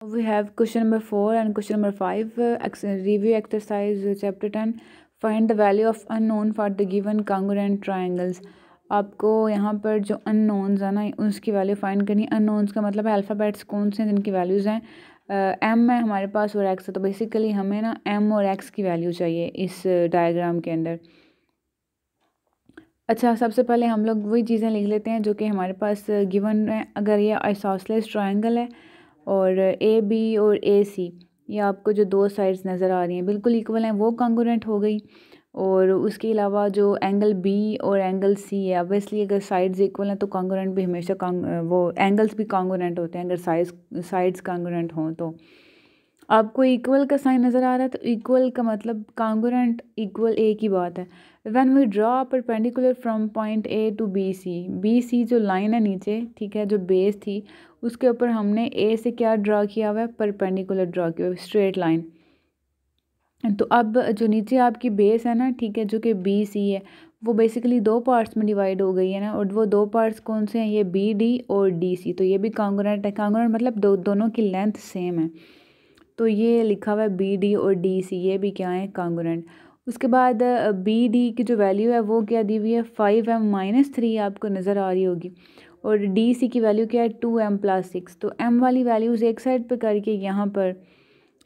We have question number 4 and question number 5. Review exercise chapter 10. Find the value of unknown for the given congruent triangles. आपको यहाँ पर जो unknowns है ना उसकी वैल्यू फाइंड करनी। अननोन्स का मतलब है अल्फ़ाबेट्स कौन से हैं जिनकी वैल्यूज़ हैं एम है हमारे पास और एक्स है। तो बेसिकली हमें ना एम और एक्स की वैल्यू चाहिए इस डायग्राम के अंदर। अच्छा, सबसे पहले हम लोग वही चीज़ें लिख लेते हैं जो कि हमारे पास गिवन है। अगर ये आइसोसेलेस ट्रायंगल है और ए बी और ए सी ये आपको जो दो साइड्स नज़र आ रही हैं बिल्कुल इक्वल हैं, वो कॉन्ग्रुएंट हो गई। और उसके अलावा जो एंगल बी और एंगल सी है, ऑब्वियसली अगर साइड्स इक्वल हैं तो कॉन्ग्रुएंट भी हमेशा वो एंगल्स भी कॉन्ग्रुएंट होते हैं अगर साइड्स कॉन्ग्रुएंट हों। तो आपको इक्वल का साइन नज़र आ रहा है तो इक्वल का मतलब कॉन्ग्रुएंट इक्वल ए की बात है। When we draw perpendicular from point A to B C जो लाइन है नीचे, ठीक है, जो बेस थी उसके ऊपर हमने ए से क्या ड्रॉ किया हुआ है, परपेंडिकुलर ड्रॉ किया हुआ है, स्ट्रेट लाइन। तो अब जो नीचे आपकी बेस है ना, ठीक है, जो कि बी सी है, वो बेसिकली दो पार्ट्स में डिवाइड हो गई है ना। और वो दो पार्ट्स कौन से हैं, ये बी डी और डी सी। तो ये भी कॉन्ग्रुएंट है। कॉन्ग्रुएंट मतलब दोनों की लेंथ सेम है। तो ये लिखा हुआ है बी डी और डी सी, ये भी क्या है, कॉन्ग्रुएंट। उसके बाद बी डी की जो वैल्यू है वो क्या दी हुई है, 5m-3 आपको नज़र आ रही होगी। और डी सी की वैल्यू क्या है, 2m+6। तो m वाली वैल्यूज़ एक साइड पे करके यहाँ पर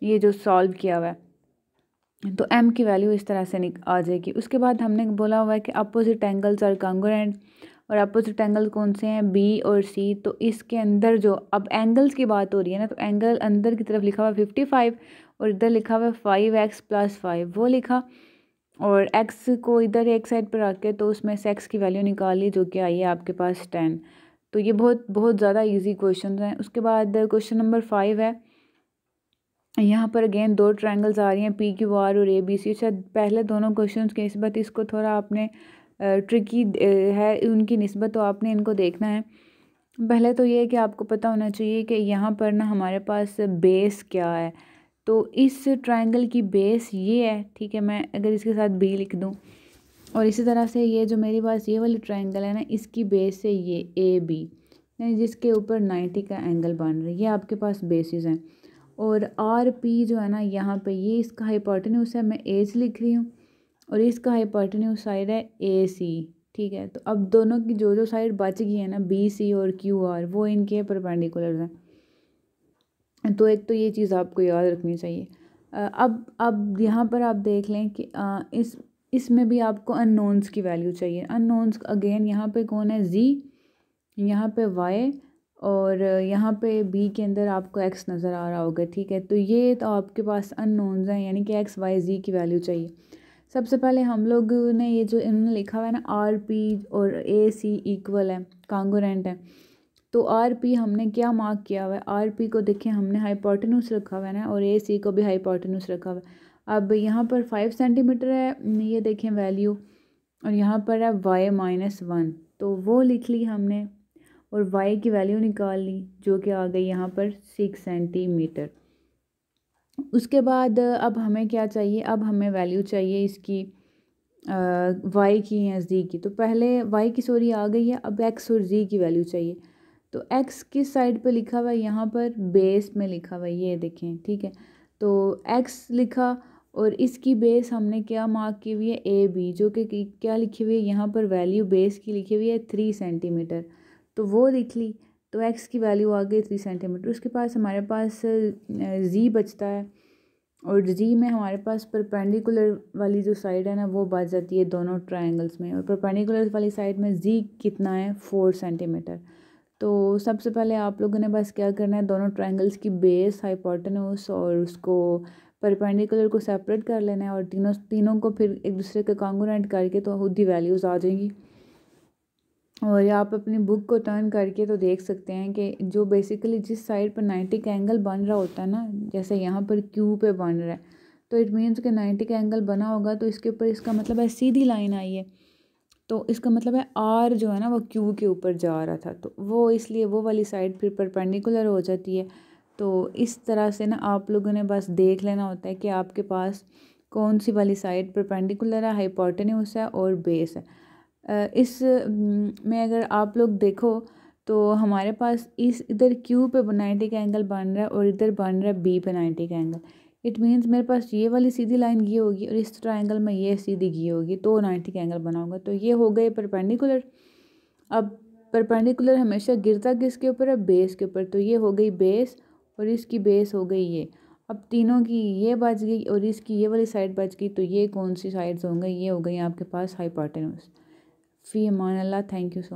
ये जो सॉल्व किया हुआ है तो m की वैल्यू इस तरह से आ जाएगी। उसके बाद हमने बोला हुआ है कि अपोजिट एंगल्स आर कॉन्ग्रुएंट। और अपोजिट एंगल कौन से हैं, बी और सी। तो इसके अंदर जो अब एंगल्स की बात हो रही है ना, तो एंगल अंदर की तरफ लिखा हुआ 55 और इधर लिखा हुआ 5x+5 वो लिखा। और x को इधर एक साइड पर रख के तो उसमें से x की वैल्यू निकाली जो कि आई है आपके पास 10। तो ये बहुत बहुत ज़्यादा ईजी क्वेश्चन हैं। उसके बाद क्वेश्चन नंबर 5 है। यहाँ पर अगेन दो ट्रायंगल्स आ रही हैं, पी क्यू आर और ए बी सी। शायद पहले दोनों क्वेश्चंस की निस्बत इसको थोड़ा आपने ट्रिकी है उनकी निस्बत, तो आपने इनको देखना है। पहले तो ये है कि आपको पता होना चाहिए कि यहाँ पर ना हमारे पास बेस क्या है। तो इस ट्रायंगल की बेस ये है, ठीक है। मैं अगर इसके साथ बी लिख दूँ और इसी तरह से ये जो मेरे पास ये वाली ट्रायंगल है ना, इसकी बेस है ये ए बी, यानी जिसके ऊपर 90 का एंगल बन रहा है। ये आपके पास बेसिस हैं। और आर पी जो है ना यहाँ पे, ये इसका हाइपोटेन्यूज है, मैं एच लिख रही हूँ। और इसका हाइपोटेन्यूज साइड है ए सी, ठीक है। तो अब दोनों की जो जो साइड बच गई है ना, बी सी और क्यू आर, वो इनके परपेंडिकुलर हैं। तो एक तो ये चीज़ आपको याद रखनी चाहिए। अब यहाँ पर आप देख लें कि इसमें भी आपको अननोन्स की वैल्यू चाहिए। अननोन्स अगेन यहाँ पे कौन है, जी, यहाँ पे वाई और यहाँ पे बी के अंदर आपको एक्स नज़र आ रहा होगा, ठीक है। तो ये तो आपके पास अननोन्स हैं, यानी कि एक्स वाई जी की वैल्यू चाहिए। सबसे पहले हम लोग ने ये जो इन्होंने लिखा हुआ है ना, आर पी और ए सी इक्वल है, कॉन्ग्रुएंट है। तो आर पी हमने क्या मार्क किया हुआ है, आर पी को देखें हमने हाइपोटेन्यूज रखा हुआ है ना, और ए सी को भी हाइपोटेन्यूज रखा हुआ है। अब यहाँ पर 5 सेंटीमीटर है, ये देखें वैल्यू, और यहाँ पर है y-1, तो वो लिख ली हमने और y की वैल्यू निकाल ली जो कि आ गई यहाँ पर 6 सेंटीमीटर। उसके बाद अब हमें क्या चाहिए, अब हमें वैल्यू चाहिए इसकी y की या z की। तो पहले y की सॉरी आ गई है, अब x और z की वैल्यू चाहिए। तो x किस साइड पे लिखा हुआ है, यहाँ पर बेस में लिखा हुआ है, ये देखें, ठीक है। तो x लिखा और इसकी बेस हमने क्या मार्क की हुई है, ए बी, जो कि क्या लिखी हुई है यहाँ पर, वैल्यू बेस की लिखी हुई है 3 सेंटीमीटर। तो वो लिख ली, तो x की वैल्यू आ गई 3 सेंटीमीटर। उसके पास हमारे पास z बचता है और जी में हमारे पास परपेंडिकुलर वाली जो साइड है ना, वो बच जाती है दोनों ट्रायंगल्स में। और परपेंडिकुलर वाली साइड में जी कितना है, 4 सेंटीमीटर। तो सबसे पहले आप लोगों ने बस क्या करना है, दोनों ट्रायंगल्स की बेस, हाइपोटेन्यूज और उसको परपेंडिकुलर को सेपरेट कर लेना है। और तीनों को फिर एक दूसरे के कॉन्ग्रुएंट करके तो खुद ही वैल्यूज़ आ जाएंगी। और ये आप अपनी बुक को टर्न करके तो देख सकते हैं कि जो बेसिकली जिस साइड पर 90 का एंगल बन रहा होता है ना, जैसे यहाँ पर क्यू पे बन रहा है, तो इट मीन्स कि 90 का एंगल बना होगा तो इसके ऊपर इसका मतलब है सीधी लाइन आई है, तो इसका मतलब है आर जो है ना वो क्यू के ऊपर जा रहा था, तो वो इसलिए वो वाली साइड फिर परपेंडिकुलर हो जाती है। तो इस तरह से ना आप लोगों ने बस देख लेना होता है कि आपके पास कौन सी वाली साइड परपेंडिकुलर है, हाइपोटेन्यूज है और बेस है। इस में अगर आप लोग देखो तो हमारे पास इस इधर क्यू पे 90 का एंगल बन रहा है और इधर बन रहा है बी पे 90 का एंगल। इट मीन्स मेरे पास ये वाली सीधी लाइन ये होगी और इस ट्रायंगल में ये सीधी ये होगी, तो 90 का एंगल बना होगा। तो ये हो गए परपेंडिकुलर। अब परपेंडिकुलर हमेशा गिरता किसके ऊपर है? बेस के ऊपर। तो ये हो गई बेस और इसकी बेस हो गई ये। अब तीनों की ये बच गई और इसकी ये वाली साइड बच गई। तो ये कौन सी साइड्स होंगे? ये हो गई आपके पास हाइपोटेन्यूज। फ़ी अमान अल्लाह। Thank you so much.